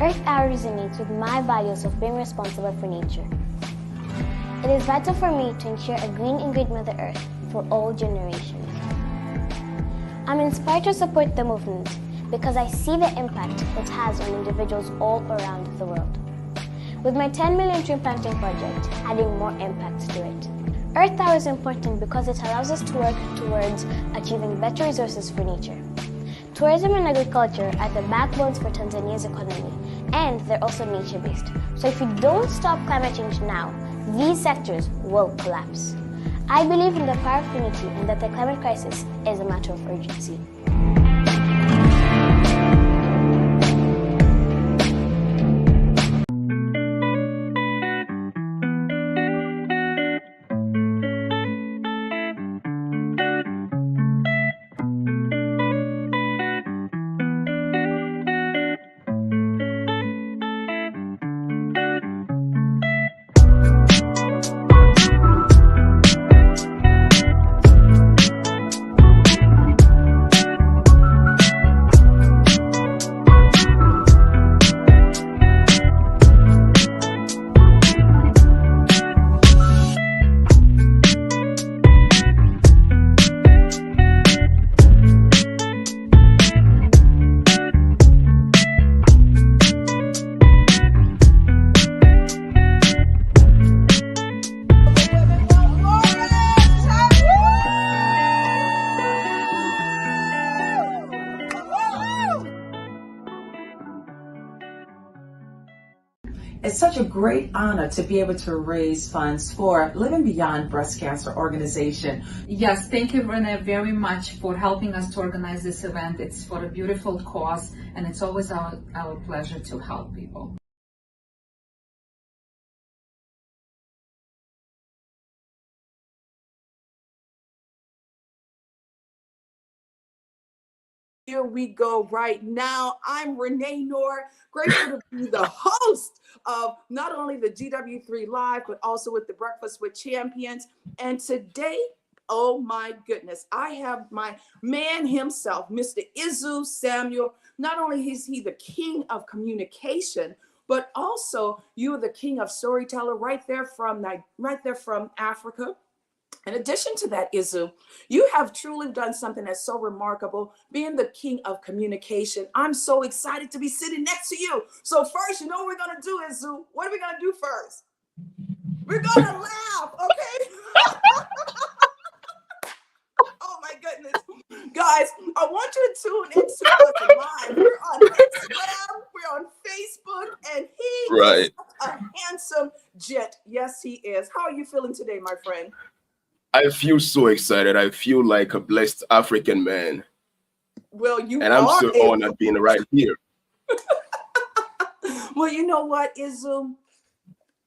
Earth Hour resonates with my values of being responsible for nature. It is vital for me to ensure a green and great Mother Earth for all generations. I'm inspired to support the movement because I see the impact it has on individuals all around the world. With my 10 million tree planting project adding more impact to it. Earth Hour is important because it allows us to work towards achieving better resources for nature. Tourism and agriculture are the backbones for Tanzania's economy, and they're also nature-based. So if we don't stop climate change now, these sectors will collapse. I believe in the power of unity and that the climate crisis is a matter of urgency. It's such a great honor to be able to raise funds for Living Beyond Breast Cancer organization. Yes, thank you, Renee, very much for helping us to organize this event. It's for a beautiful cause, and it's always our pleasure to help people. Here we go right now. I'm Renee Knorr, grateful to be the host of not only the GW3Live, but also with the Breakfast with Champions. And today, oh my goodness, I have my man himself, Mr. Izu Samuel. Not only is he the king of communication, but also you're the king of storyteller right there from Africa. In addition to that, Izu, you have truly done something that's so remarkable, being the king of communication. I'm so excited to be sitting next to you. So first, you know what we're going to do, Izu? What are we going to do first? We're going to laugh, okay? Oh my goodness. Guys, I want you to tune into us live. We're on Instagram, we're on Facebook, and he is a handsome jet. Yes, he is. How are you feeling today, my friend? I feel so excited. I feel like a blessed African man. Well, you and I'm so honored being right here. Well, you know what, Izu?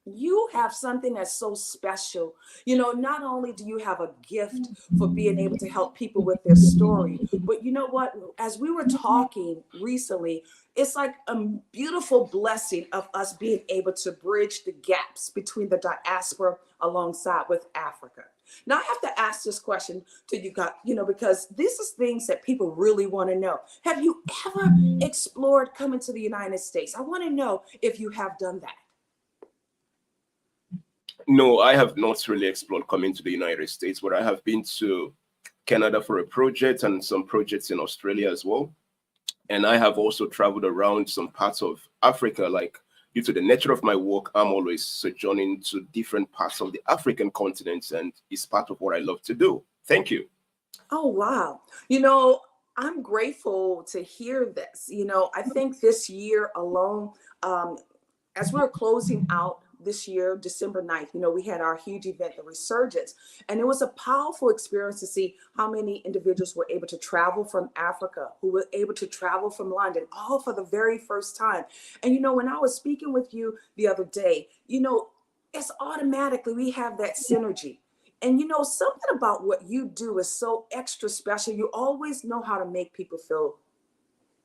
You have something that's so special. You know, not only do you have a gift for being able to help people with their story, but you know what? As we were talking recently, it's like a beautiful blessing of us being able to bridge the gaps between the diaspora alongside with Africa. Now, I have to ask this question to you guys, you know, because this is things that people really want to know. Have you ever explored coming to the United States? I want to know if you have done that. No, I have not really explored coming to the United States, but I have been to Canada for a project and some projects in Australia as well. And I have also traveled around some parts of Africa, like due to the nature of my work, I'm always sojourning to different parts of the African continent, and it's part of what I love to do. Thank you. Oh, wow. You know, I'm grateful to hear this. You know, I think this year alone, um, as we're closing out this year, December 9th, you know, we had our huge event, the Resurgence, and it was a powerful experience to see how many individuals were able to travel from Africa, who were able to travel from London, all for the very first time. And, you know, when I was speaking with you the other day, you know, it's automatically we have that synergy. And you know, something about what you do is so extra special. You always know how to make people feel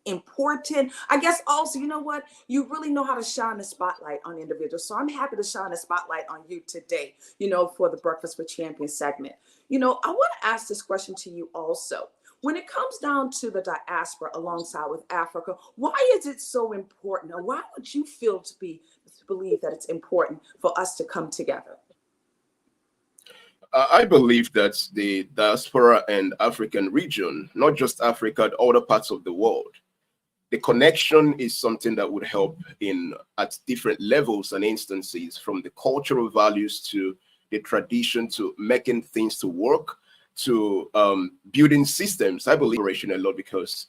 important. I guess also, you know what? You really know how to shine the spotlight on individuals. So I'm happy to shine the spotlight on you today, you know, for the Breakfast with Champions segment. You know, I want to ask this question to you also. When it comes down to the diaspora alongside with Africa, why is it so important? Or why would you feel to believe that it's important for us to come together? I believe that the diaspora and African region, not just Africa, but other parts of the world, the connection is something that would help in at different levels and instances, from the cultural values to the tradition to making things to work to building systems. I believe in a lot because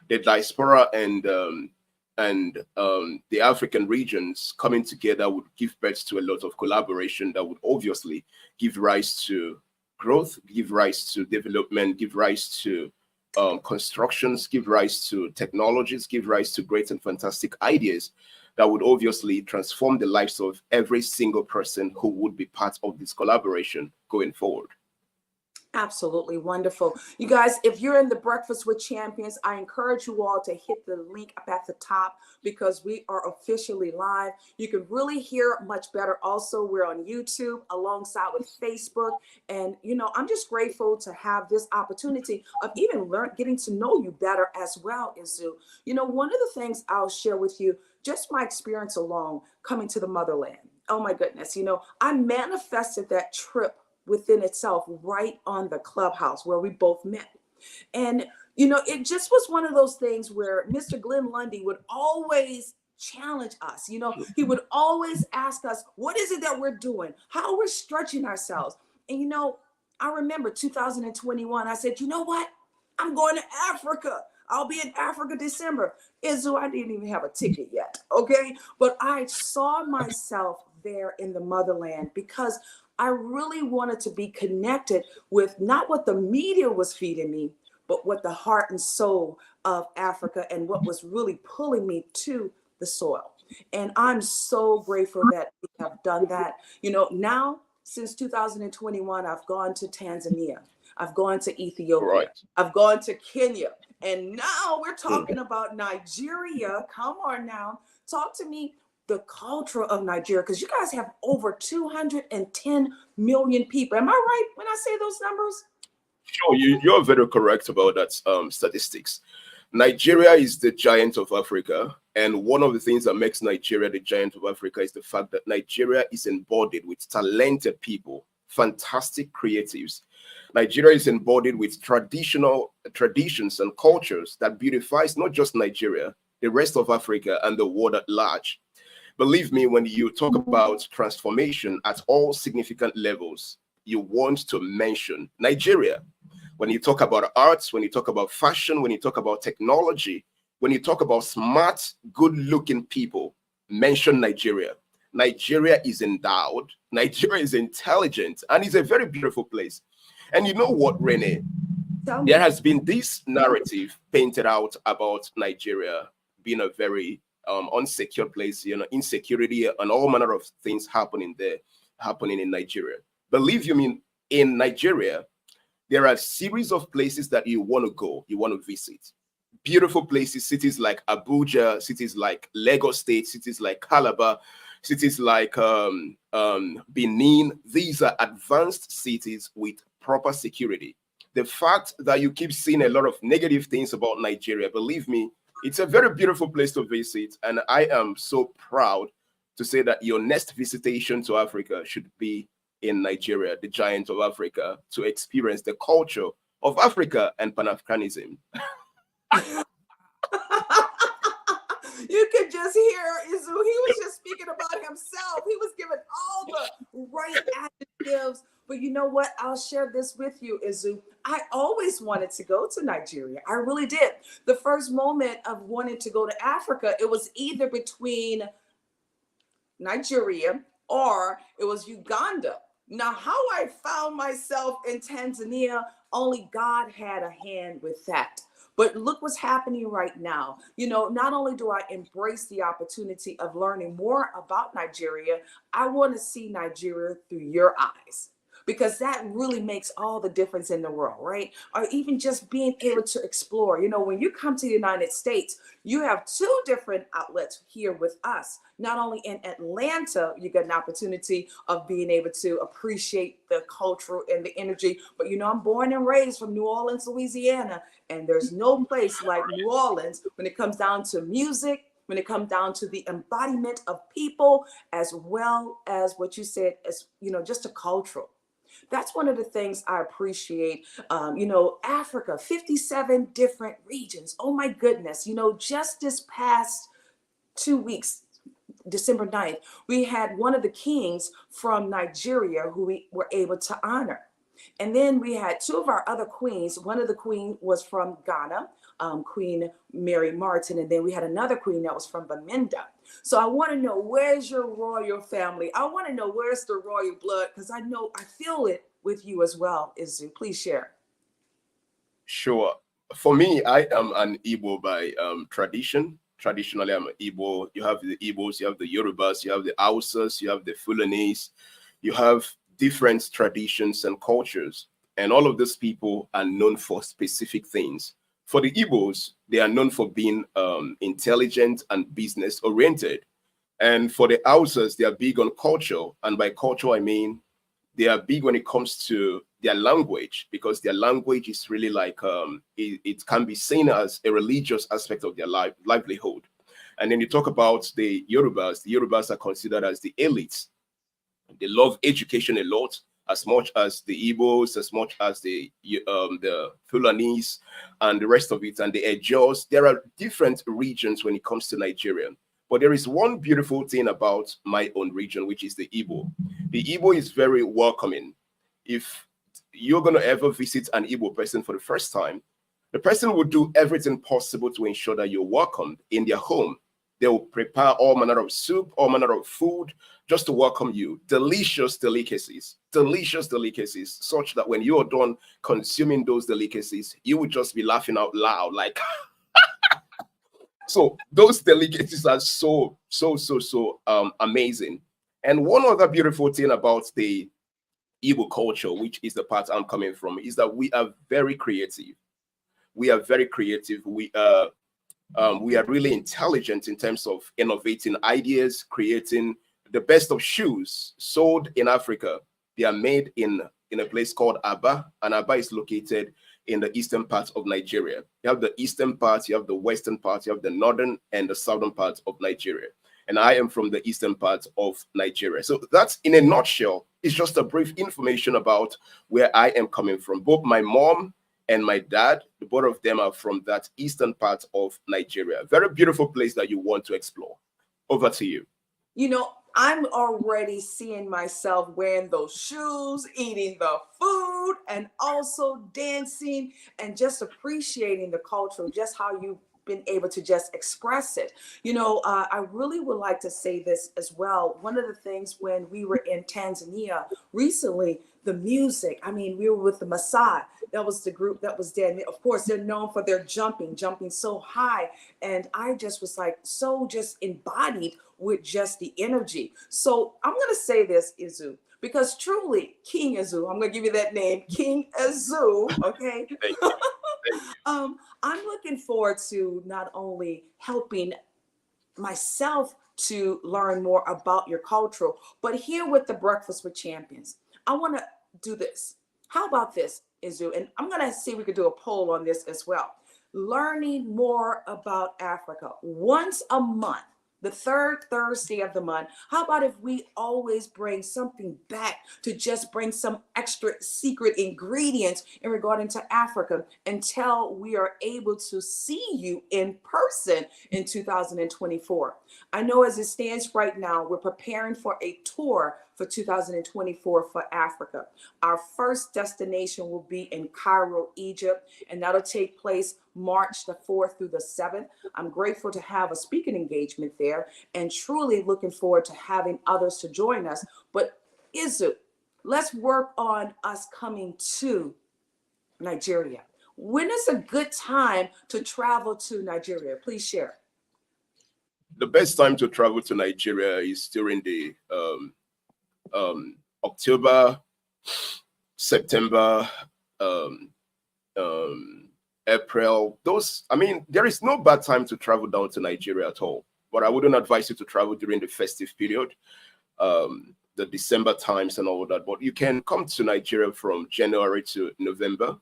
the diaspora and the African regions coming together would give birth to a lot of collaboration that would obviously give rise to growth, give rise to development, give rise to constructions, give rise to technologies, give rise to great and fantastic ideas that would obviously transform the lives of every single person who would be part of this collaboration going forward. Absolutely wonderful. You guys, if you're in the Breakfast with Champions, I encourage you all to hit the link up at the top because we are officially live. You can really hear much better. Also, we're on YouTube alongside with Facebook. And, you know, I'm just grateful to have this opportunity of even getting to know you better as well, Izu. You know, one of the things I'll share with you, just my experience alone coming to the motherland. Oh, my goodness. You know, I manifested that trip within itself right on the clubhouse where we both met. And, you know, it just was one of those things where Mr. Glenn Lundy would always challenge us. You know, he would always ask us, what is it that we're doing? How we're stretching ourselves? And, you know, I remember 2021, I said, you know what? I'm going to Africa. I'll be in Africa December. Izu, I didn't even have a ticket yet, okay? But I saw myself there in the motherland because I really wanted to be connected with not what the media was feeding me, but what the heart and soul of Africa and what was really pulling me to the soil. And I'm so grateful that we have done that. You know, now since 2021, I've gone to Tanzania. I've gone to Ethiopia. Right. I've gone to Kenya. And now we're talking about Nigeria. Come on now. Talk to me. The culture of Nigeria, because you guys have over 210 million people. Am I right when I say those numbers? Sure, you're very correct about that statistics. Nigeria is the giant of Africa. And one of the things that makes Nigeria the giant of Africa is the fact that Nigeria is embodied with talented people, fantastic creatives. Nigeria is embodied with traditions and cultures that beautifies not just Nigeria, the rest of Africa and the world at large. Believe me, when you talk about transformation at all significant levels, you want to mention Nigeria. When you talk about arts, when you talk about fashion, when you talk about technology, when you talk about smart, good-looking people, mention Nigeria. Nigeria is endowed, Nigeria is intelligent, and it's a very beautiful place. And you know what, Renee? There has been this narrative painted out about Nigeria being a very unsecure place, you know, insecurity and all manner of things happening in Nigeria. Believe you me, in Nigeria, there are a series of places that you want to go, you want to visit. Beautiful places, cities like Abuja, cities like Lagos State, cities like Calabar, cities like Benin. These are advanced cities with proper security. The fact that you keep seeing a lot of negative things about Nigeria, believe me, it's a very beautiful place to visit, and I am so proud to say that your next visitation to Africa should be in Nigeria, the giant of Africa, to experience the culture of Africa and Pan-Africanism. You could just hear Izu. He was just speaking about himself. He was giving all the right adjectives. But you know what? I'll share this with you, Izu. I always wanted to go to Nigeria. I really did. The first moment of wanting to go to Africa, it was either between Nigeria or it was Uganda. Now, how I found myself in Tanzania, only God had a hand with that. But look what's happening right now. You know, not only do I embrace the opportunity of learning more about Nigeria, I want to see Nigeria through your eyes, because that really makes all the difference in the world, right? Or even just being able to explore. You know, when you come to the United States, you have two different outlets here with us. Not only in Atlanta, you get an opportunity of being able to appreciate the culture and the energy, but you know, I'm born and raised from New Orleans, Louisiana, and there's no place like New Orleans when it comes down to music, when it comes down to the embodiment of people, as well as what you said, as, you know, just a cultural. That's one of the things I appreciate. You know, Africa, 57 different regions. Oh my goodness. You know, just this past 2 weeks, December 9th, we had one of the kings from Nigeria who we were able to honor. And then we had two of our other queens. One of the queen was from Ghana, Queen Mary Martin. And then we had another queen that was from Bamenda. So I want to know, where's your royal family? I want to know, where's the royal blood? Because I know, I feel it with you as well, Izu. Please share. Sure. For me, I am an Igbo by tradition. Traditionally, I'm an Igbo. You have the Igbos, you have the Yorubas, you have the Hausas, you have the Fulanese. You have different traditions and cultures. And all of these people are known for specific things. For the Igbos, they are known for being intelligent and business oriented. And for the Hausas, they are big on culture. And by culture, I mean they are big when it comes to their language, because their language is really like, it can be seen as a religious aspect of their livelihood. And then you talk about the Yorubas are considered as the elites. They love education a lot, as much as the Igbos, as much as the Fulanese and the rest of it, and the Ejos. There are different regions when it comes to Nigeria. But there is one beautiful thing about my own region, which is the Igbo. The Igbo is very welcoming. If you're going to ever visit an Igbo person for the first time, the person will do everything possible to ensure that you're welcomed in their home. They will prepare all manner of soup, all manner of food, just to welcome you. Delicious delicacies, such that when you are done consuming those delicacies, you will just be laughing out loud, like, so those delicacies are so amazing. And one other beautiful thing about the Igbo culture, which is the part I'm coming from, is that we are very creative. We are very creative. We are really intelligent in terms of innovating ideas, creating the best of shoes sold in Africa. They are made in a place called Aba, and Aba is located in the eastern part of Nigeria. You have the eastern part, you have the western part, you have the northern and the southern part of Nigeria. And I am from the eastern part of Nigeria. So that's, in a nutshell, it's just a brief information about where I am coming from. Both my mom and my dad, both of them are from that eastern part of Nigeria. Very beautiful place that you want to explore. Over to you. You know, I'm already seeing myself wearing those shoes, eating the food, and also dancing and just appreciating the culture, just how you've been able to just express it. You know, I really would like to say this as well. One of the things when we were in Tanzania recently, the music, I mean, we were with the Maasai. That was the group that was there. Of course, they're known for their jumping so high. And I just was like, so just embodied with just the energy. So I'm going to say this, Izu, because truly, King Izu, I'm going to give you that name, King Izu, okay? Thank you. I'm looking forward to not only helping myself to learn more about your culture, but here with the Breakfast with Champions, I want to do this. How about this, Izu? And I'm going to see if we could do a poll on this as well. Learning more about Africa once a month. the third Thursday of the month. How about if we always bring something back to just bring some extra secret ingredients in regarding to Africa until we are able to see you in person in 2024. I know as it stands right now, we're preparing for a tour for 2024 for Africa. Our first destination will be in Cairo, Egypt, and that'll take place March the 4th through the 7th. I'm grateful to have a speaking engagement there and truly looking forward to having others to join us. But Izu, let's work on us coming to Nigeria. When is a good time to travel to Nigeria? Please share. The best time to travel to Nigeria is during the October, September, April. There is no bad time to travel down to Nigeria at all. But I wouldn't advise you to travel during the festive period, the December times and all that. But you can come to Nigeria from January to November,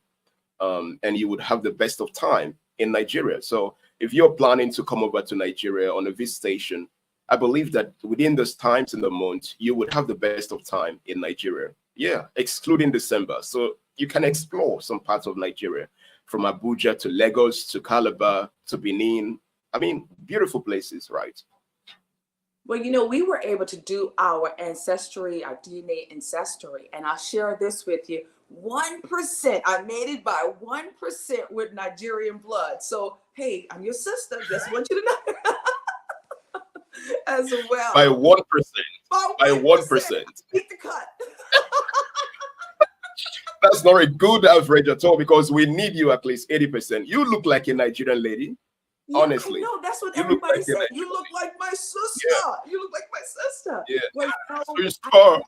and you would have the best of time in Nigeria. So if you're planning to come over to Nigeria on a visitation, I believe that within those times in the month, you would have the best of time in Nigeria. Yeah, excluding December. So you can explore some parts of Nigeria, from Abuja to Lagos to Calabar to Benin. Beautiful places, right? Well, we were able to do our ancestry, our DNA ancestry, and I'll share this with you. 1%, I made it by 1% with Nigerian blood. So, hey, I'm your sister. Just want you to know as well. By 1%. By 1%. Keep the cut. That's not a good average at all, because we need you at least 80%. You look like a Nigerian lady. Yeah, honestly. No, that's what everybody said. You look like my sister. Yeah. You look like my sister. Yeah. Well,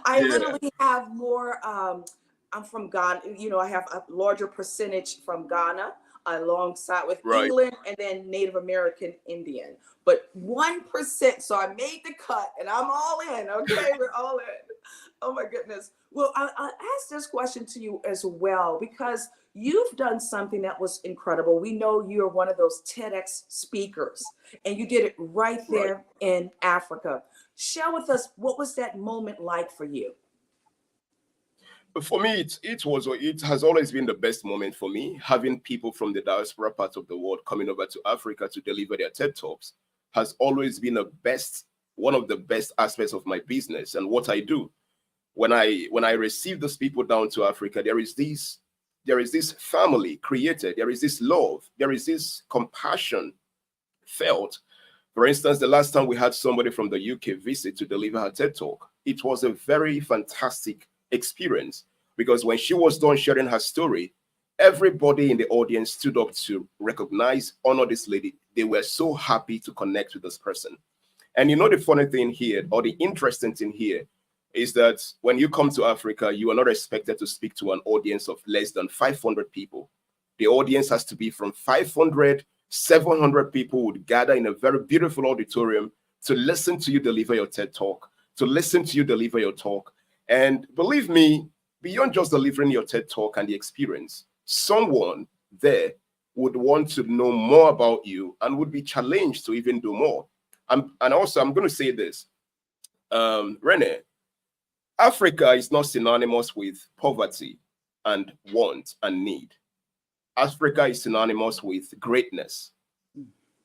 I literally have more. I'm from Ghana. I have a larger percentage from Ghana alongside with England and then Native American Indian. But 1%. So I made the cut and I'm all in. Okay, we're all in. Oh my goodness. Well, I'll ask this question to you as well, because you've done something that was incredible. We know you're one of those TEDx speakers, and you did it right there in Africa. Share with us, what was that moment like for you? For me, it has always been the best moment for me. Having people from the diaspora part of the world coming over to Africa to deliver their TED Talks has always been one of the best aspects of my business and what I do. When I receive those people down to Africa, there is this family created, there is this love, there is this compassion felt. For instance, the last time we had somebody from the UK visit to deliver her TED Talk, it was a very fantastic experience, because when she was done sharing her story, everybody in the audience stood up to recognize, honor this lady. They were so happy to connect with this person. And the funny thing here, or the interesting thing here, is that when you come to Africa, you are not expected to speak to an audience of less than 500 people. The audience has to be from 500, 700 people would gather in a very beautiful auditorium to listen to you deliver your TED Talk, to listen to you deliver your talk. And believe me, beyond just delivering your TED Talk and the experience, someone there would want to know more about you and would be challenged to even do more. And also, I'm going to say this, Renee, Africa is not synonymous with poverty and want and need. Africa is synonymous with greatness.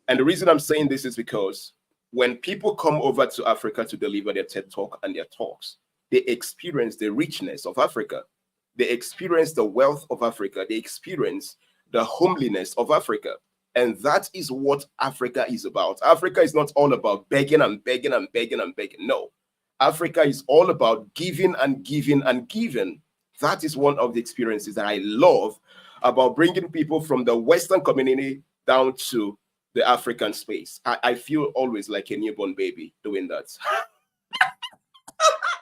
And the reason I'm saying this is because when people come over to Africa to deliver their TED Talk and their talks, they experience the richness of Africa. They experience the wealth of Africa. They experience the homeliness of Africa. And that is what Africa is about. Africa is not all about begging and begging and begging and begging. No. Africa is all about giving and giving and giving. That is one of the experiences that I love about bringing people from the Western community down to the African space. I feel always like a newborn baby doing that.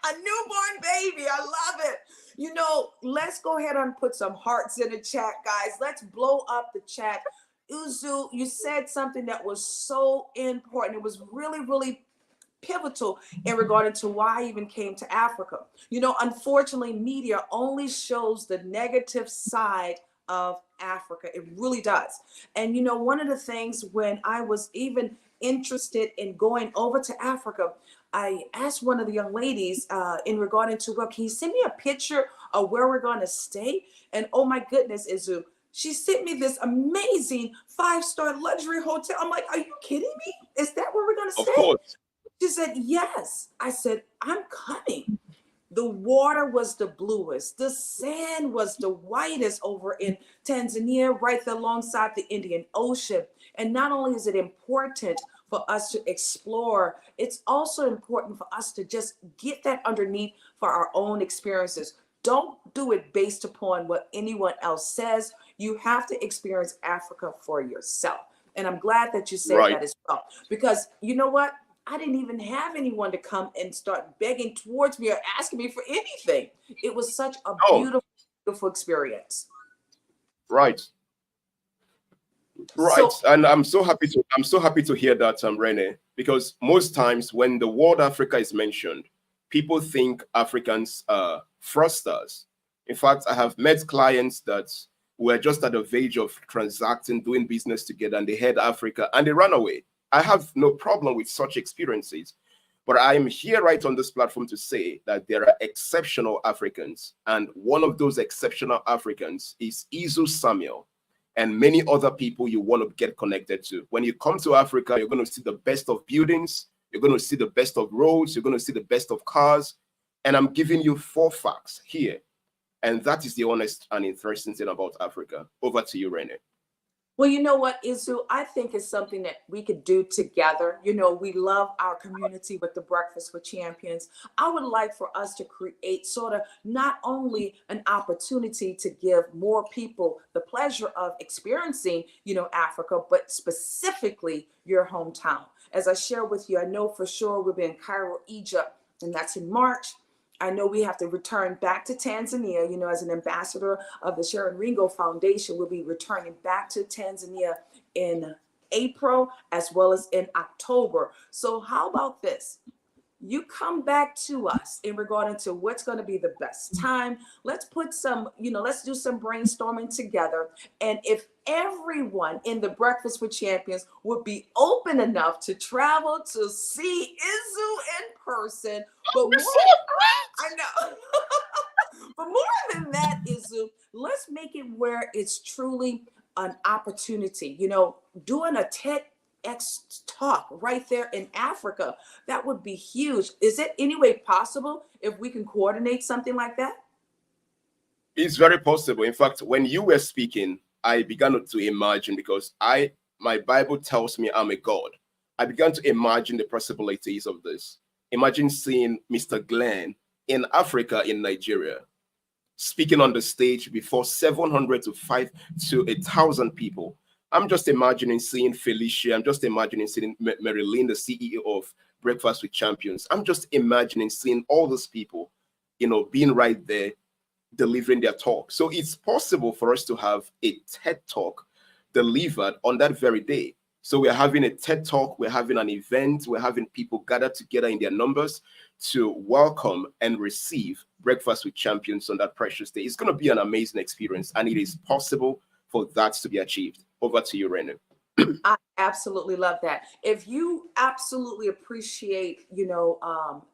A newborn baby. I love it. Let's go ahead and put some hearts in the chat, guys. Let's blow up the chat. Izu, you said something that was so important. It was really, really pivotal in regard to why I even came to Africa. Unfortunately, media only shows the negative side of Africa. It really does. And you know, one of the things when I was even interested in going over to Africa, I asked one of the young ladies in regarding to, well, can you send me a picture of where we're going to stay? And oh my goodness, Izu, she sent me this amazing 5-star luxury hotel. I'm like, are you kidding me? Is that where we're going to stay? Of course. She said, yes. I said, I'm coming. The water was the bluest. The sand was the whitest over in Tanzania, right there alongside the Indian Ocean. And not only is it important for us to explore, it's also important for us to just get that underneath for our own experiences. Don't do it based upon what anyone else says. You have to experience Africa for yourself. And I'm glad that you said that as well. Because you know what? I didn't even have anyone to come and start begging towards me or asking me for anything. It was such a beautiful, beautiful experience. Right. Right. So, and I'm so happy to hear that, Renee, because most times when the word Africa is mentioned, people think Africans are fraudsters. In fact, I have met clients that were just at the verge of transacting, doing business together, and they heard Africa and they ran away. I have no problem with such experiences, but I am here right on this platform to say that there are exceptional Africans, and one of those exceptional Africans is Izu Samuel and many other people you want to get connected to. When you come to Africa, you're going to see the best of buildings, you're going to see the best of roads, you're going to see the best of cars, and I'm giving you 4 facts here, and that is the honest and interesting thing about Africa. Over to you, Renee. Well, you know what, Izu, I think it's something that we could do together. You know, we love our community with the Breakfast with Champions. I would like for us to create sort of not only an opportunity to give more people the pleasure of experiencing, you know, Africa, but specifically your hometown. As I share with you, I know for sure we'll be in Cairo, Egypt, and that's in March. I know we have to return back to Tanzania, you know, as an ambassador of the Sharon Ringo Foundation. We'll be returning back to Tanzania in April as well as in October. So how about this? You come back to us in regarding to what's going to be the best time. Let's put some, you know, let's do some brainstorming together. And if everyone in the Breakfast with Champions would be open enough to travel to see Izu in person, but more, I know. But more than that, Izu, let's make it where it's truly an opportunity. You know, doing a TEDx talk right there in Africa, that would be huge. Is it any way possible if we can coordinate something like that? It's very possible. In fact, when you were speaking, I began to imagine, because my Bible tells me I'm a God. I began to imagine the possibilities of this. Imagine seeing Mr. Glenn in Africa, in Nigeria, speaking on the stage before 700 to 1,000 people. I'm just imagining seeing Felicia. I'm just imagining seeing Marilyn, the CEO of Breakfast with Champions. I'm just imagining seeing all those people, you know, being right there, delivering their talk. So it's possible for us to have a TED Talk delivered on that very day. So we're having a TED Talk, we're having an event, we're having people gathered together in their numbers to welcome and receive Breakfast with Champions on that precious day. It's going to be an amazing experience, and it is possible for that to be achieved. Over to you, Renee. I absolutely love that. If you absolutely appreciate, you know,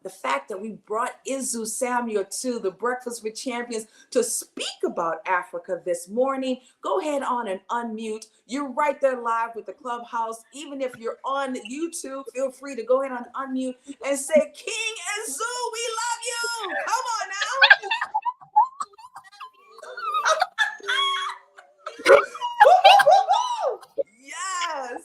the fact that we brought Izu Samuel to the Breakfast with Champions to speak about Africa this morning, go ahead on and unmute. You're right there live with the Clubhouse. Even if you're on YouTube, feel free to go ahead and unmute and say, King Izu, we love you. Come on now. Yes.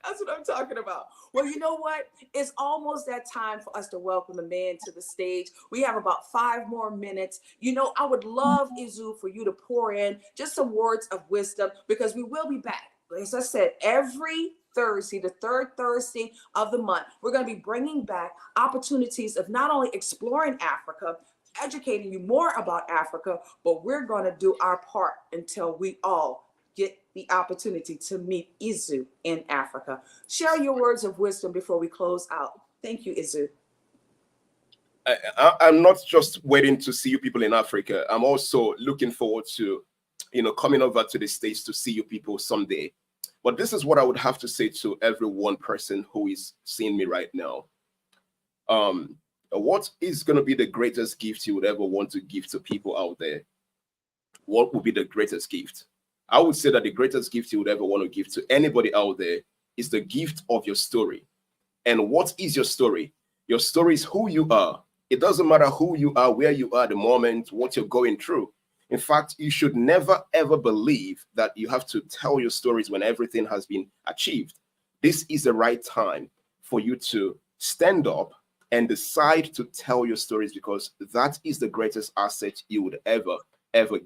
That's what I'm talking about. Well, you know what? It's almost that time for us to welcome the man to the stage. We have about 5 more minutes. You know, I would love, Izu, for you to pour in just some words of wisdom, because we will be back. As I said, every Thursday, the 3rd Thursday of the month, we're going to be bringing back opportunities of not only exploring Africa, educating you more about Africa, but we're going to do our part until we all get the opportunity to meet Izu in Africa. Share your words of wisdom before we close out. Thank you, Izu. I'm not just waiting to see you people in Africa. I'm also looking forward to coming over to the States to see you people someday. But this is what I would have to say to every one person who is seeing me right now. What is going to be the greatest gift you would ever want to give to people out there? What would be the greatest gift? I would say that the greatest gift you would ever want to give to anybody out there is the gift of your story. And what is your story? Your story is who you are. It doesn't matter who you are, where you are at the moment, what you're going through. In fact, you should never, ever believe that you have to tell your stories when everything has been achieved. This is the right time for you to stand up and decide to tell your stories, because that is the greatest asset you would ever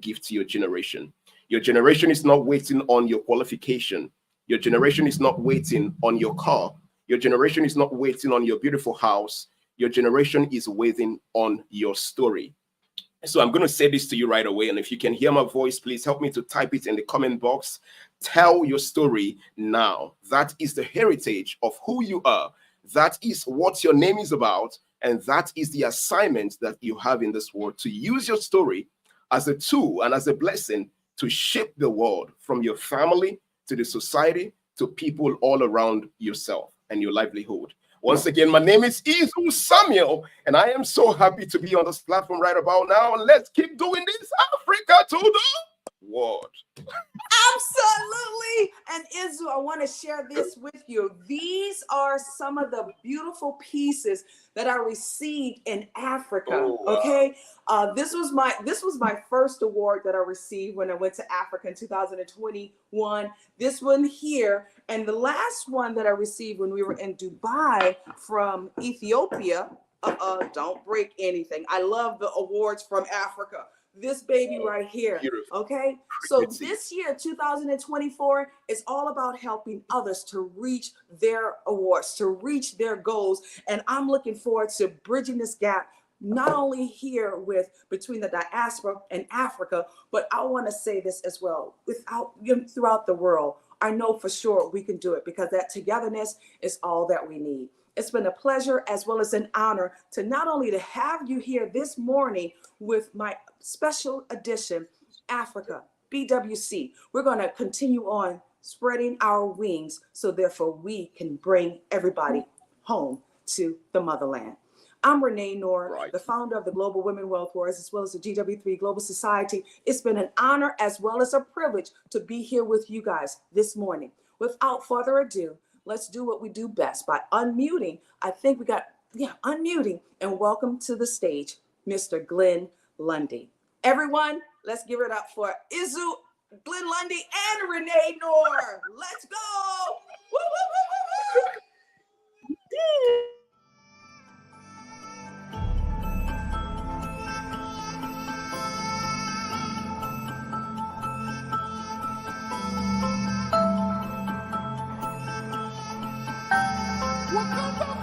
give to your generation. Your generation is not waiting on your qualification. Your generation is not waiting on your car. Your generation is not waiting on your beautiful house. Your generation is waiting on your story. So I'm going to say this to you right away. And if you can hear my voice, please help me to type it in the comment box. Tell your story now. That is the heritage of who you are. That is what your name is about. And that is the assignment that you have in this world, to use your story as a tool and as a blessing to shape the world, from your family to the society to people all around yourself and your livelihood. Once again, my name is Izu Samuel, and I am so happy to be on this platform right about now. And let's keep doing this, Africa to the world. Absolutely. And Izu, I want to share this with you. These are some of the beautiful pieces that I received in Africa. Oh, wow. Okay. This was my first award that I received when I went to Africa in 2021. This one here, and the last one that I received when we were in Dubai from Ethiopia. Don't break anything. I love the awards from Africa. This baby right here. Beautiful. Okay. So this year, 2024, is all about helping others to reach their awards, to reach their goals. And I'm looking forward to bridging this gap, not only here between the diaspora and Africa, but I want to say this as well, throughout the world. I know for sure we can do it, because that togetherness is all that we need. It's been a pleasure as well as an honor to not only to have you here this morning with my special edition, Africa, BWC. We're going to continue on spreading our wings so therefore we can bring everybody home to the motherland. I'm Renee Knorr, the founder of the Global Women Wealth Wars, as well as the GW3 Global Society. It's been an honor as well as a privilege to be here with you guys this morning. Without further ado, let's do what we do best by unmuting. I think we got, unmuting, and welcome to the stage, Mr. Glenn Lundy. Everyone, let's give it up for Izu, Glenn Lundy, and Renee Knorr. Let's go. Woo, woo, woo, woo, woo. Wakanda